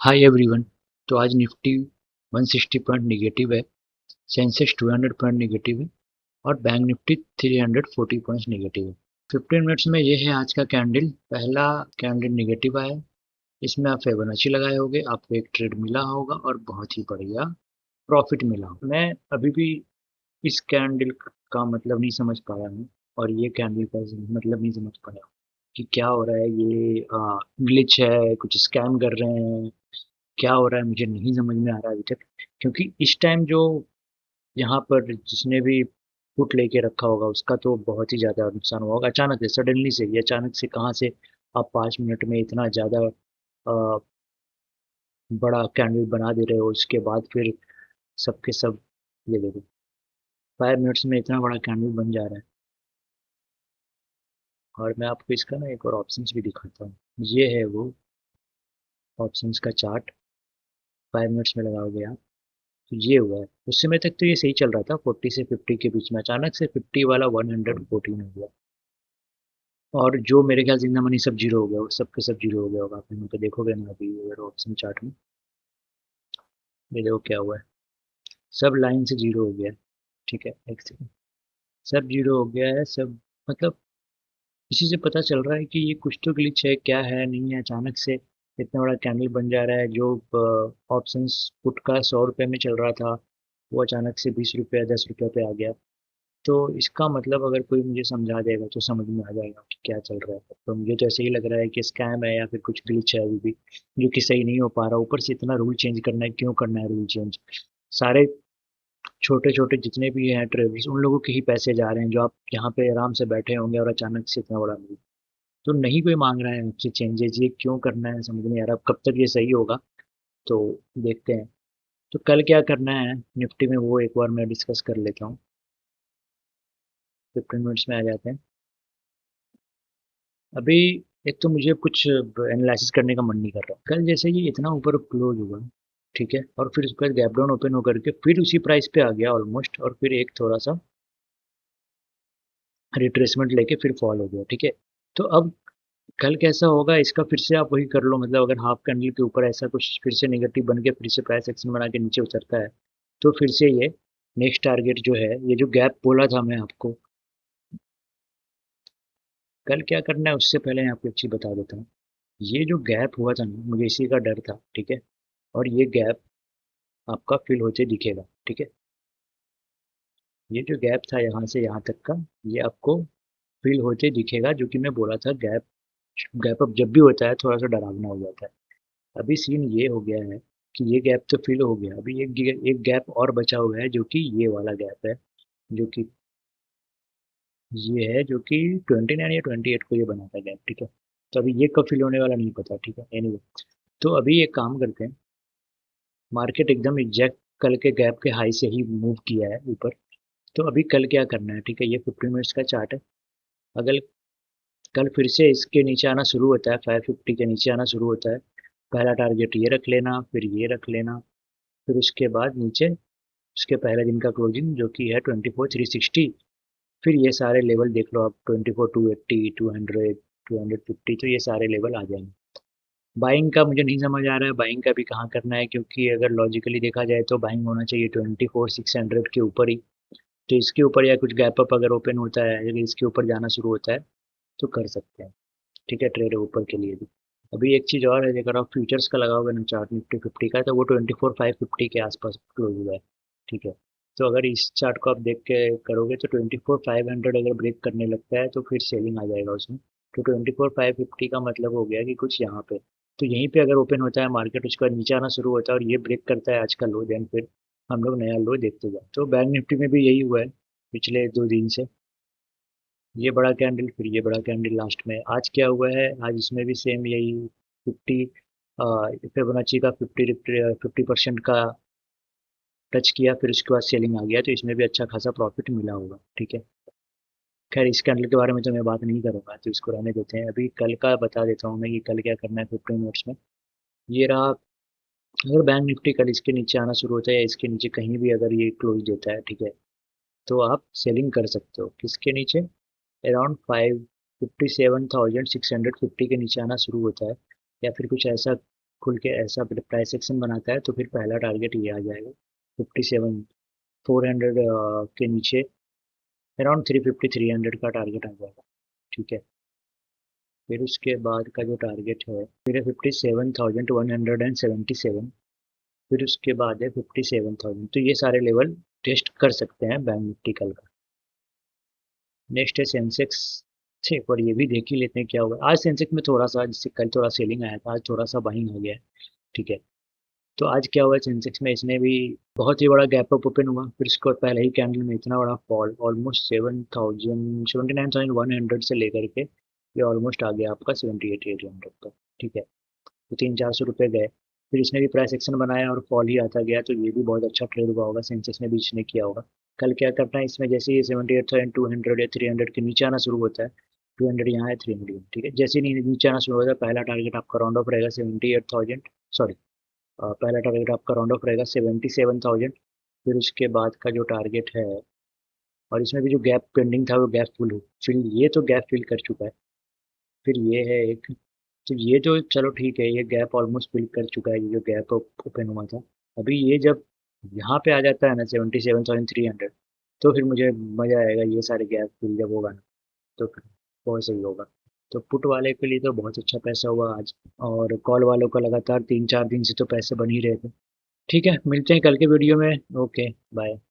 Hi everyone. तो आज Nifty 160 point negative है, सेंसेक्स 200 पॉइंट निगेटिव है और बैंक निफ्टी 340 पॉइंट्स निगेटिव है। 15 मिनट्स में ये है आज का कैंडल। पहला कैंडल निगेटिव आया, इसमें आप फिबोनाची लगाए होगे, आपको एक ट्रेड मिला होगा और बहुत ही बढ़िया प्रॉफिट मिला होगा। मैं अभी भी इस कैंडल का मतलब नहीं समझ पाया हूँ और ये कैंडल का मतलब नहीं समझ पाया कि क्या हो रहा है। ये ग्लिच है, कुछ स्कैम कर रहे हैं, क्या हो रहा है मुझे नहीं समझ में आ रहा है अभी तक। क्योंकि इस टाइम जो यहाँ पर जिसने भी पुट लेके रखा होगा उसका तो बहुत ही ज़्यादा नुकसान हुआ होगा। अचानक से, सडनली से, ये अचानक से कहाँ से आप 5 मिनट में इतना ज़्यादा बड़ा कैंडल बना दे रहे हो, उसके बाद फिर सबके सब ये देखो 5 मिनट्स में इतना बड़ा कैंडल बन जा रहा है। और मैं आपको इसका ना एक और ऑप्शंस भी दिखाता हूँ। ये है वो ऑप्शंस का चार्ट, 5 मिनट्स में लगाओगे आप तो ये हुआ है। उस समय तक तो ये सही चल रहा था 40 से 50 के बीच में, अचानक से 50 वाला 114 हो गया और जो मेरे ख्याल से जितना मनी सब जीरो हो गया, वो सब के सब जीरो हो गया होगा। आप यहाँ पे देखोगे ना अभी अगर ऑप्शन चार्ट में, ये देखो क्या हुआ है, सब लाइन से जीरो हो गया है। ठीक है, एक सेकंड, सब जीरो हो गया है सब। मतलब इसी से पता चल रहा है कि ये कुछ तो ग्लिच है, क्या है नहीं है। अचानक से इतना बड़ा कैंडल बन जा रहा है। जो ऑप्शंस पुट का 100 रुपये में चल रहा था वो अचानक से 20 रुपये 10 रुपये पे आ गया। तो इसका मतलब अगर कोई मुझे समझा देगा तो समझ में आ जाएगा कि क्या चल रहा है। तो मुझे तो ऐसे ही लग रहा है कि स्कैम है या फिर कुछ ग्लिच है अभी भी, जो कि सही नहीं हो पा रहा। ऊपर से इतना रूल चेंज करना है, क्यों करना है रूल चेंज? सारे छोटे छोटे जितने भी हैं ट्रेडर्स, उन लोगों के ही पैसे जा रहे हैं, जो आप यहाँ पे आराम से बैठे होंगे और अचानक से इतना बड़ा रूल। तो नहीं कोई मांग रहा है आपसे चेंजेस, ये क्यों करना है समझ नहीं आ रहा। अब कब तक ये सही होगा तो देखते हैं। तो कल क्या करना है निफ्टी में वो एक बार मैं डिस्कस कर लेता हूँ। 15 मिनट्स में आ जाते हैं। अभी एक तो मुझे कुछ एनालिसिस करने का मन नहीं कर रहा। कल जैसे ये इतना ऊपर क्लोज हुआ, ठीक है, और फिर उसके बाद गैप डाउन ओपन होकर के फिर उसी प्राइस पे आ गया ऑलमोस्ट, और फिर एक थोड़ा सा रिट्रेसमेंट लेके फिर फॉल हो गया। ठीक है, तो अब कल कैसा होगा इसका फिर से आप वही कर लो। मतलब अगर हाफ कैंडल के ऊपर ऐसा कुछ फिर से नेगेटिव बन के फिर से प्राइस एक्शन बना के नीचे उतरता है तो फिर से ये नेक्स्ट टारगेट जो है, ये जो गैप बोला था मैं आपको, कल क्या करना है उससे पहले मैं आपको एक चीज़ बता देता हूँ। ये जो गैप हुआ था ना, मुझे इसी का डर था। ठीक है, और ये गैप आपका फिल होते दिखेगा। ठीक है, ये जो गैप था यहाँ से यहाँ तक का, ये आपको फिल होते दिखेगा। जो कि मैं बोला था, गैप गैप अप जब भी होता है थोड़ा सा डरावना हो जाता है। अभी सीन ये हो गया है कि ये गैप तो फिल हो गया, अभी एक गैप और बचा हुआ है जो कि ये वाला गैप है, जो कि ये है, जो कि 29 या 28 को ये बना था गैप। ठीक है, तो अभी ये कब फिल होने वाला नहीं पता। ठीक है, एनीवे, तो अभी एक काम करते हैं। मार्केट एकदम एग्जैक्ट कल के गैप के हाई से ही मूव किया है ऊपर। तो अभी कल क्या करना है, ठीक है, ये 15 मिनट्स का चार्ट है। अगर कल फिर से इसके नीचे आना शुरू होता है, 550 के नीचे आना शुरू होता है, पहला टारगेट ये रख लेना, फिर ये रख लेना, फिर उसके बाद नीचे उसके पहले दिन का क्लोजिंग जो कि है 24,360। फिर ये सारे लेवल देख लो आप, 24,280, 200, 250, तो ये सारे लेवल आ जाएंगे। बाइंग का मुझे नहीं समझ आ रहा है, बाइंग का भी कहाँ करना है, क्योंकि अगर लॉजिकली देखा जाए तो बाइंग होना चाहिए 24,600 के ऊपर ही। तो इसके ऊपर या कुछ गैप अप अगर ओपन होता है, अगर इसके ऊपर जाना शुरू होता है तो कर सकते हैं। ठीक है, ट्रेड ऊपर के लिए भी। अभी एक चीज़ और है, अगर आप फ्यूचर्स का लगाओगे ना चार्ट निफ्टी 50 का, तो वो 24,550 के आसपास क्लोज हुआ है। ठीक है, तो अगर इस चार्ट को आप देख के करोगे तो 24,500 अगर ब्रेक करने लगता है तो फिर सेलिंग आ जाएगा उसमें। तो 24,550 का मतलब हो गया कि कुछ यहाँ पे, तो यहीं पे अगर ओपन होता है मार्केट, उसके बाद नीचे आना शुरू होता है और ये ब्रेक करता है आज का लो, देन फिर हम लोग नया लो देखते जाए। तो बैंक निफ्टी में भी यही हुआ है पिछले 2 दिन से। ये बड़ा कैंडल, फिर ये बड़ा कैंडल, लास्ट में आज क्या हुआ है, आज इसमें भी सेम यही 50 फिबोनाची का 50% का टच किया, फिर उसके बाद सेलिंग आ गया। तो इसमें भी अच्छा खासा प्रॉफिट मिला होगा। ठीक है, खैर इस कैंडल के बारे में तो मैं बात नहीं करूंगा, तो इसको रहने देते हैं। अभी कल का बता देता हूँ मैं कि कल क्या करना है 15 मिनट्स में। ये रहा, अगर बैंक निफ्टी कल इसके नीचे आना शुरू होता है या इसके नीचे कहीं भी अगर ये क्लोज देता है, ठीक है, तो आप सेलिंग कर सकते हो। किसके नीचे? अराउंड 57,650 के नीचे आना शुरू होता है, या फिर कुछ ऐसा खुल के ऐसा प्राइस एक्शन बनाता है तो फिर पहला टारगेट ये आ जाएगा 57 400 के नीचे अराउंड 350 300 का टारगेट आ जाएगा। ठीक है, फिर उसके बाद का जो टारगेट है फिर है 57,177। फिर उसके बाद है 57,000। तो ये सारे लेवल टेस्ट कर सकते हैं बैंक निफ्टी कल का। नेक्स्ट है सेंसेक्स। एक बार ये भी देख ही लेते हैं क्या होगा। आज सेंसेक्स में थोड़ा सा, जिससे कल थोड़ा सेलिंग आया था, आज थोड़ा सा बाइंग हो गया है। ठीक है, तो आज क्या हुआ सेंसेक्स में, इसने भी बहुत ही बड़ा गैप अप ओपन हुआ, फिर इसको पहले ही कैंडल में इतना बड़ा फॉल, ऑलमोस्ट 79,100 से लेकर के ये ऑलमोस्ट आ गया आपका 78,800 तक। ठीक है, तो 300-400 रुपये गए। फिर इसने भी प्राइस एक्शन बनाया और फॉल ही आता गया, तो ये भी बहुत अच्छा ट्रेड हुआ होगा, सेंसेक्स ने भी इसने किया होगा। कल क्या करना है इसमें, जैसे ये 78,200 या 300 के नीचे आना शुरू होता है, 200 यहाँ है, 300 यहाँ, ठीक है, जैसे ही नीचे आना शुरू होता है पहला टारगेट आपका राउंड ऑफ रहेगा 78,000, सॉरी, पहला टारगेट आपका राउंड ऑफ रहेगा 77,000। फिर उसके बाद का जो टारगेट है, और इसमें भी जो गैप पेंडिंग था वो गैप फिल, ये तो गैप फिल कर चुका है। फिर ये है एक, तो ये जो, चलो ठीक है, ये गैप ऑलमोस्ट फिल कर चुका है, ये जो गैप ओपन हुआ था। अभी ये जब यहाँ पे आ जाता है ना 77,300, तो फिर मुझे मज़ा आएगा, ये सारे गैप फिल जब होगा ना, तो फिर बहुत सही होगा। तो पुट वाले के लिए तो बहुत अच्छा पैसा हुआ आज, और कॉल वालों का लगातार 3-4 दिन से तो पैसे बन ही रहे थे। ठीक है, मिलते हैं कल के वीडियो में। Okay, bye.